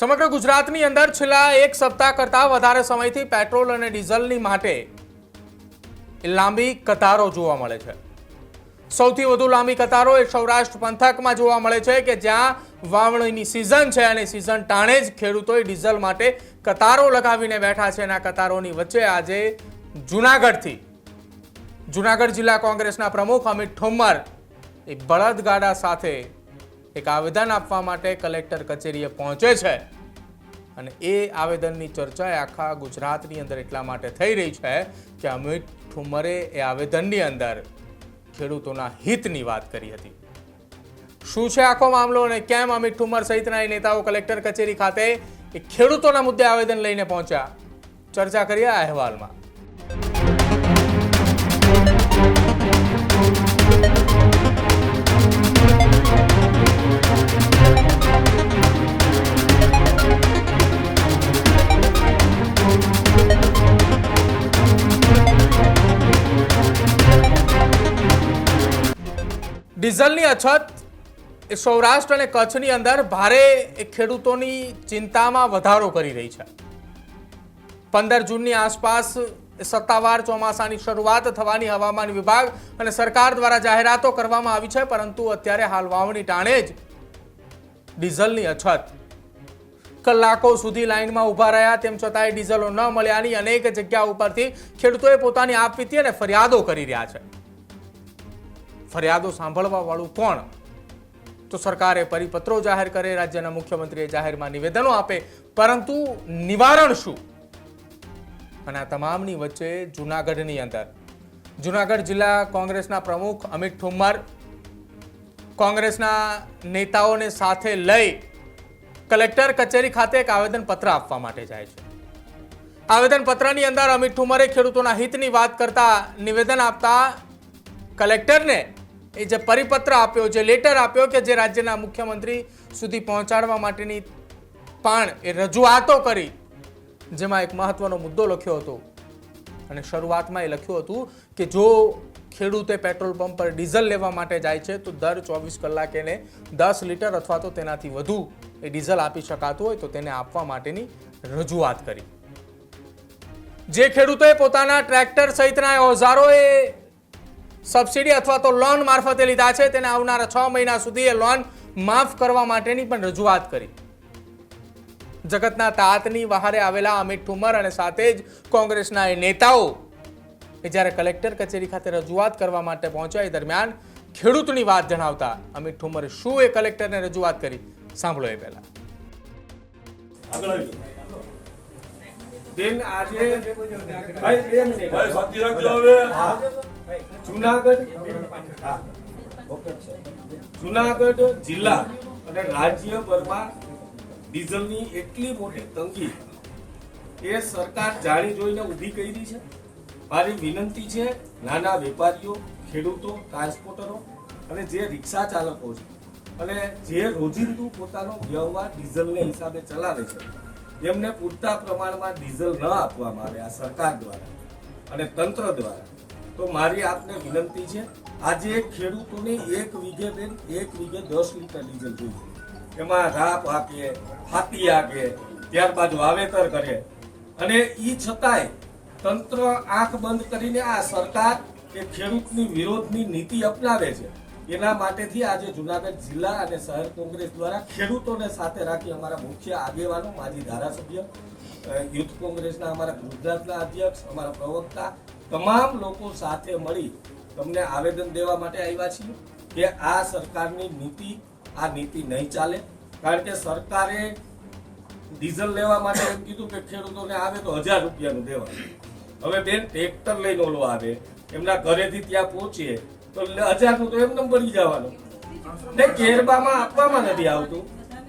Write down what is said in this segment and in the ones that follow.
સમગ્ર ગુજરાતની અંદર છેલ્લા એક સપ્તાહ કરતાં વધારે સમયથી પેટ્રોલ અને ડીઝલની માટે લાંબી કતારો જોવા મળે છે। સૌથી વધુ લાંબી કતારો એ સૌરાષ્ટ્ર પંથકમાં જોવા મળે છે કે જ્યાં વાવણીની સિઝન છે અને સિઝન ટાણે જ ખેડૂતોએ ડીઝલ માટે કતારો લગાવીને બેઠા છે। અને આ કતારોની વચ્ચે આજે જૂનાગઢ જિલ્લા કોંગ્રેસના પ્રમુખ અમિત ઠુમ્મર એ બળદગાડા સાથે એક આવેદન આપવા માટે કલેક્ટર કચેરીએ પહોંચે છે અને એ આવેદનની ચર્ચા આખા ગુજરાતની અંદર એટલા માટે થઈ રહી છે કે અમિત ઠુમ્મરે એ આવેદનની અંદર ખેડૂતોના હિતની વાત કરી હતી। શું છે આખો મામલો અને કેમ અમિત ઠુમ્મર સહિતના નેતાઓ કલેક્ટર કચેરી ખાતે એ ખેડૂતોના મુદ્દે આવેદન લઈને પહોંચ્યા, ચર્ચા કરીએ આ અહેવાલમાં। ડીઝલની અછત એ સૌરાષ્ટ્ર અને કચ્છની અંદર ભારે ખેડૂતોની ચિંતામાં વધારો કરી રહી છે। 15 જૂનની આસપાસ સત્તાવાર ચોમાસાની શરૂઆત થવાની હવામાન વિભાગ અને સરકાર દ્વારા જાહેરાતો કરવામાં આવી છે, પરંતુ અત્યારે હાલ વાવણી ટાણે જ ડીઝલની અછત। કલાકો સુધી લાઇનમાં ઊભા રહ્યા તેમ છતાંય ડીઝલો ન મળ્યાની અનેક જગ્યા ઉપરથી ખેડૂતોએ પોતાની આપવીતી અને ફરિયાદો કરી રહ્યા છે। ફરિયાદો સાંભળવા વાળું કોણ? તો સરકારે પરિપત્રો જાહેર કરે, રાજ્યના મુખ્યમંત્રીએ જાહેરમાં નિવેદનો આપે, પરંતુ નિવારણ શું? અને આ તમામની વચ્ચે જૂનાગઢ જિલ્લા કોંગ્રેસના પ્રમુખ અમિત ઠુમ્મર કોંગ્રેસના નેતાઓને સાથે લઈ કલેક્ટર કચેરી ખાતે એક આવેદનપત્ર આપવા માટે જાય છે। આવેદનપત્રની અંદર અમિત ઠુમ્મરે ખેડૂતોના હિતની વાત કરતા નિવેદન આપતા કલેક્ટરને એ જે પરિપત્ર આપ્યો, જે લેટર આપ્યો કે જે રાજ્યના મુખ્યમંત્રી સુધી પહોંચાડવા માટેની પણ એ રજૂઆતો કરી, જેમાં એક મહત્વનો મુદ્દો લખ્યો હતો અને શરૂઆતમાં એ લખ્યું હતું કે જો ખેડૂતે પેટ્રોલ પંપ પર ડીઝલ લેવા માટે જાય છે તો દર 24 કલાકે એને 10 લીટર અથવા તો તેનાથી વધુ એ ડીઝલ આપી શકાતું હોય તો તેને આપવા માટેની રજૂઆત કરી। જે ખેડૂતોએ પોતાના ટ્રેક્ટર સહિતના ઓજારોએ સબસિડી અથવા તો લોન મારફતે લીધા છે તેને આવનારા 6 મહિના સુધી એ લોન માફ કરવા માટેની પણ રજૂઆત કરી। જગતના તાતની વહારે આવેલા અમિત ઠુમ્મર અને સાથે જ કોંગ્રેસના એ નેતાઓ એ જ્યારે કલેક્ટર કચેરી ખાતે રજૂઆત કરવા માટે પહોંચ્યા એ દરમિયાન ખેડૂતની વાત જણાવતા અમિત ઠુમ્મરે શું એ કલેક્ટરને રજૂઆત કરી, સાંભળો એ પહેલા। જૂનાગઢ જિલ્લા અને રાજ્યભરમાં ડીઝલની એટલી મોટી તંગી એ સરકાર જાણી જોઈને ઊભી કરી છે। મારી વિનંતી છે નાના વેપારીઓ, ખેડૂતો, ટ્રાન્સપોર્ટરો અને જે રિક્ષા ચાલકો છે અને જે રોજિંદુ પોતાનો વ્યવહાર ડીઝલને હિસાબે ચલાવે છે એમને પૂરતા પ્રમાણમાં ડીઝલ ન આપવામાં આવે આ સરકાર દ્વારા અને તંત્ર દ્વારા, તો મારી આપને વિનંતી છે આજે ખેડૂતોને 1 વીઘે 10 લીટર ડીઝલ જોઈએ, એમાં રાપ આપે, ફાતી આપે, ત્યારબાદ વાવેતર કરે અને ઈ છતાંય તંત્ર આંખ બંધ કરીને આ સરકાર કે ખેડૂતની વિરોધની નીતિ અપનાવે છે। એના માટેથી આજે જૂનાગઢ જિલ્લા અને શહેર કોંગ્રેસ દ્વારા ખેડૂતોને સાથે રાખી અમારા મુખ્ય આગેવાનો, માજી ધારાસભ્ય, યુથ કોંગ્રેસના અમારા ગુજરાતના અધ્યક્ષ, અમારા પ્રવક્તા, તમામ લોકો સાથે મળી તમને આવેદન દેવા માટે આવ્યા છીએ કે આ સરકારની નીતિ નહીં ચાલે। કારણ કે સરકારે ડીઝલ લેવા માટે એમ કીધું કે ખેડૂતોને આવે તો 1000 રૂપિયાનું દેવાનું। હવે બેન ટ્રેક્ટર લઈને ઓલો આવે, એમના ઘરેથી ત્યાં પહોંચીએ તો 1000 નું તો એમને પડી જવાનું ને, કેરબામાં આપવામાં નથી આવતું।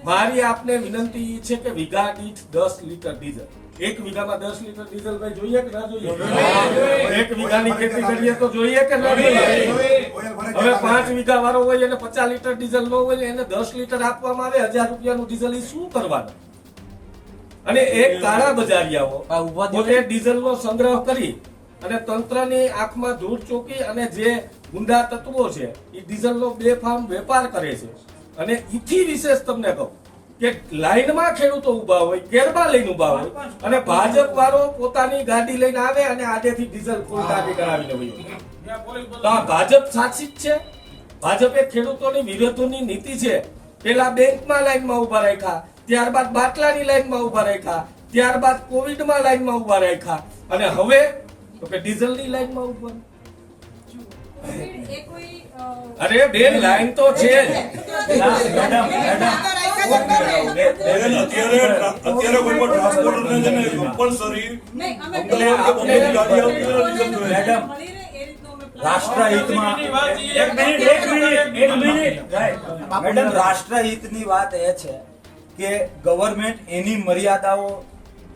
મારી આપને વિનંતી છે કે વીઘા દીઠ 10 લીટર ડીઝલ, 1 વીઘામાં 10 લીટર ડીઝલ ભાઈ જોઈએ કે ના જોઈએ? 1 વીઘાની ખેતી કરીએ તો જોઈએ કે ના જોઈએ? હવે 5 વીઘા વાળો હોય અને 50 લીટર ડીઝલ ન હોય એને 10 લીટર આપવામાં આવે, 1000 રૂપિયાનું ડીઝલ, એ શું કરવાનું? અને એક કાળા બજારિયાઓ પોતે ડીઝલનો સંગ્રહ કરી અને તંત્રની આંખમાં ધૂળ ચોકી અને જે ગુંડા તત્વો છે એ ડીઝલનો બેફામ વેપાર કરે છે। અને ઈથી વિશેષ તમને કહું કે લાઈનમાં ખેડૂતો ઊભા હોય, કેરબા લઈને ઊભા હોય અને ભાજપ વાળો પોતાની ગાડી લઈને આવે અને આડેથી ડીઝલ ફૂલ ટાંકી કરાવીને વહી જાય. તો આ ભાજપ સાચી જ છે. ભાજપે ખેડૂતોની વિરોધોની નીતિ છે. પેલા બેંકમાં લાઈનમાં ઊભા રાખ્યા, ત્યારબાદ બાટલાની લાઈનમાં ઊભા રાખ્યા, ત્યારબાદ કોવિડમાં લાઈનમાં ઊભા રાખ્યા અને હવે તો કે ડીઝલની લાઈનમાં ઊભા. અરે બેન, લાઈન તો છે જ. અત્યારે કોઈ પણ ટ્રાન્સપોર્ટરને છે ને કમ્પલસરી રાષ્ટ્રહિતમાં મેડમ, રાષ્ટ્રહિતની વાત એ છે કે ગવર્મેન્ટ એની મર્યાદાઓ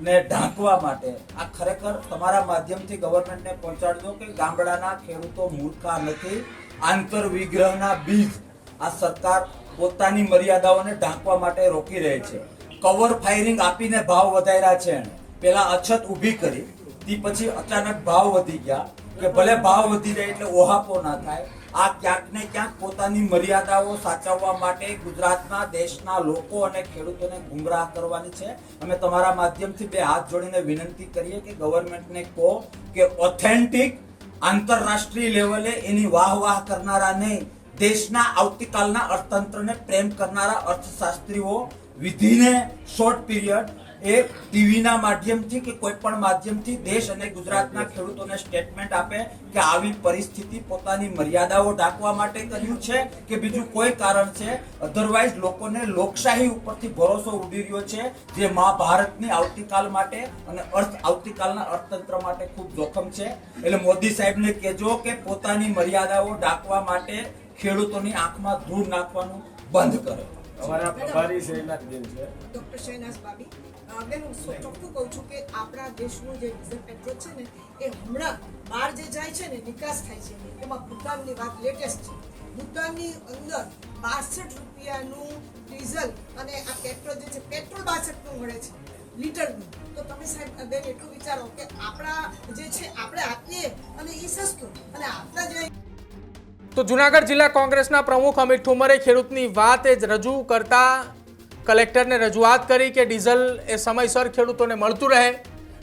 ને ઢાંકવા માટે આ ખરેખર તમારા માધ્યમથી ગવર્મેન્ટને પહોંચાડજો કે ગામડાના ખેડૂતો મૂર્ખા નથી. આંતર વિગ્રહના બીજ આ સરકાર પોતાની મર્યાદાઓને ઢાંકવા માટે રોકી રહી છે. કવર ફાયરિંગ આપીને ભાવ વધાર્યા છે. પેલા અછત ઊભી કરી, તે પછી અચાનક ભાવ વધી ગયા કે ભલે ભાવ વધી જાય એટલે ઓહાપો ના થાય. આ ક્યાંક ને ક્યાંક પોતાની મર્યાદાઓ સાચવવા માટે ગુજરાતના દેશના લોકો અને ખેડૂતોને ગુમરાહ કરવાની છે. અમે તમારા માધ્યમથી બે હાથ જોડીને વિનંતી કરીએ કે ગવર્મેન્ટને કહો કે ઓથેન્ટિક આંતરરાષ્ટ્રીય લેવલે એની વાહ કરનારા નહીં, દેશના આવતીકાલના અર્થતંત્રને પ્રેમ કરનારા અર્થશાસ્ત્રીઓ વિધિને શોર્ટ પીરિયડ એ ટીવીના માધ્યમથી કે કોઈ પણ માધ્યમથી દેશ અને ગુજરાતના ખેડૂતોને સ્ટેટમેન્ટ આપે કે આવી પરિસ્થિતિ પોતાની મર્યાદાઓ ઢાંકવા માટે કર્યું છે કે બીજું કોઈ કારણ છે. અધરવાઇઝ લોકોને લોકશાહી ઉપરથી ભરોસો ઉડી રહ્યો છે, જે મહાભારતની આવતીકાલ માટે અને આવતીકાલના અર્થતંત્ર માટે ખૂબ જોખમ છે. એટલે મોદી સાહેબને કહેજો કે પોતાની મર્યાદાઓ ઢાંકવા માટે ખેડૂતોની આંખમાં ધૂળ નાખવાનું બંધ કરે. અમારા પ્રભારી શહેનાથ બેન છે, ડોક્ટર શહેનાઝ બાબી. બેન, હું ચોખ્ખું કહું છું કે આપણા દેશનું જે ડીઝલ પેટ્રોલ છે ને એ હમણાં બહાર જે જાય છે ને નિકાસ થાય છે, એમાં ભૂતાનની વાત લેટેસ્ટ છે. ભૂતાનની અંદર 62 રૂપિયાનું ડીઝલ અને આ પેટ્રોલ જે છે પેટ્રોલ 62 મળે છે લીટરનું. તો તમે સાહેબ બેન એટલું વિચારો કે આપણા જે છે આપણે આપીએ અને એ સસ્તું અને આપણા જે. તો જુનાગઢ જિલ્લા કોંગ્રેસના પ્રમુખ અમિત ઠુમરે ખેડૂતની વાત જ રજૂ કરતા કલેક્ટરને રજૂઆત કરી કે ડીઝલ એ સમયસર ખેડૂતોને મળતું રહે.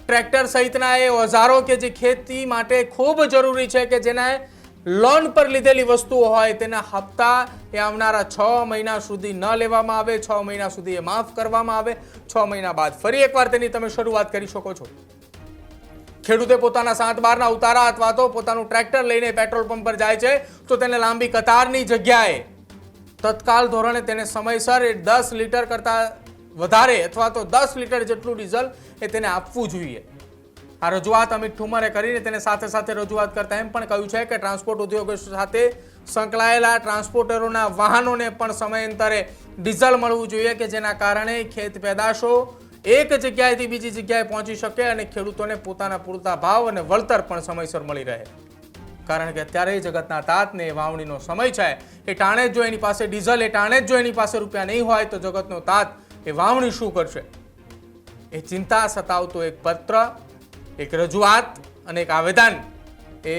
ટ્રેક્ટર સહિતના એ ઓજારો કે જે ખેતી માટે ખૂબ જરૂરી છે, કે જેના લોન પર લીધેલી વસ્તુઓ હોય તેના હપ્તા એ આવનારા 6 મહિના સુધી ન લેવામાં આવે, 6 મહિના સુધી એ માફ કરવામાં આવે. 6 મહિના બાદ ફરી એકવાર તેની તમે શરૂઆત કરી શકો છો. ખેડૂતે પોતાના 7/12ના ઉતારા અથવા તો પોતાનું ટ્રેક્ટર લઈને પેટ્રોલ પંપ પર જાય છે તો તેને લાંબી કતારની જગ્યાએ તત્કાલ ધોરણે તેને સમયસર 10 લીટર કરતાં વધારે અથવા તો 10 લીટર જેટલું ડીઝલ એ તેને આપવું જોઈએ. આ રજૂઆત અમિત ઠુમરે કરીને તેને સાથે સાથે રજૂઆત કરતા એમ પણ કહ્યું છે કે ટ્રાન્સપોર્ટ ઉદ્યોગો સાથે સંકળાયેલા ટ્રાન્સપોર્ટરોના વાહનોને પણ સમયાંતરે ડીઝલ મળવું જોઈએ, કે જેના કારણે ખેત પેદાશો એક જગ્યાએથી બીજી જગ્યાએ પહોંચી શકે અને ખેડૂતોને પોતાના પૂરતા ભાવ અને વળતર પણ સમયસર મળી રહે. કારણ કે અત્યારે જગતના તાતને વાવણીનો સમય છે, એ ટાણે જ જો એની પાસે ડીઝલ, એ ટાણે જ જો એની પાસે રૂપિયા નહીં હોય તો જગતનો તાત એ વાવણી શું કરશે? એ ચિંતા સતાવતો એક પત્ર, એક રજૂઆત અને એક આવેદન એ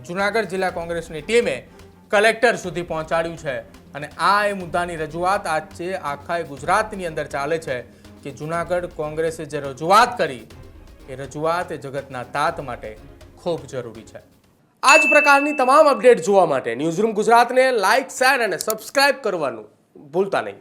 જુનાગઢ જિલ્લા કોંગ્રેસની ટીમે કલેક્ટર સુધી પહોંચાડ્યું છે. અને આ એ મુદ્દાની રજૂઆત આજે આખા ગુજરાતની અંદર ચાલે છે કે જુનાગઢ કોંગ્રેસે જે રજૂઆત કરી એ રજૂઆત એ જગતના તાત માટે ખૂબ જરૂરી છે. આ જ પ્રકારની તમામ અપડેટ જોવા માટે ન્યૂઝરૂમ ગુજરાતને લાઇક, શેર અને સબસ્ક્રાઇબ કરવાનું ભૂલતા નહીં.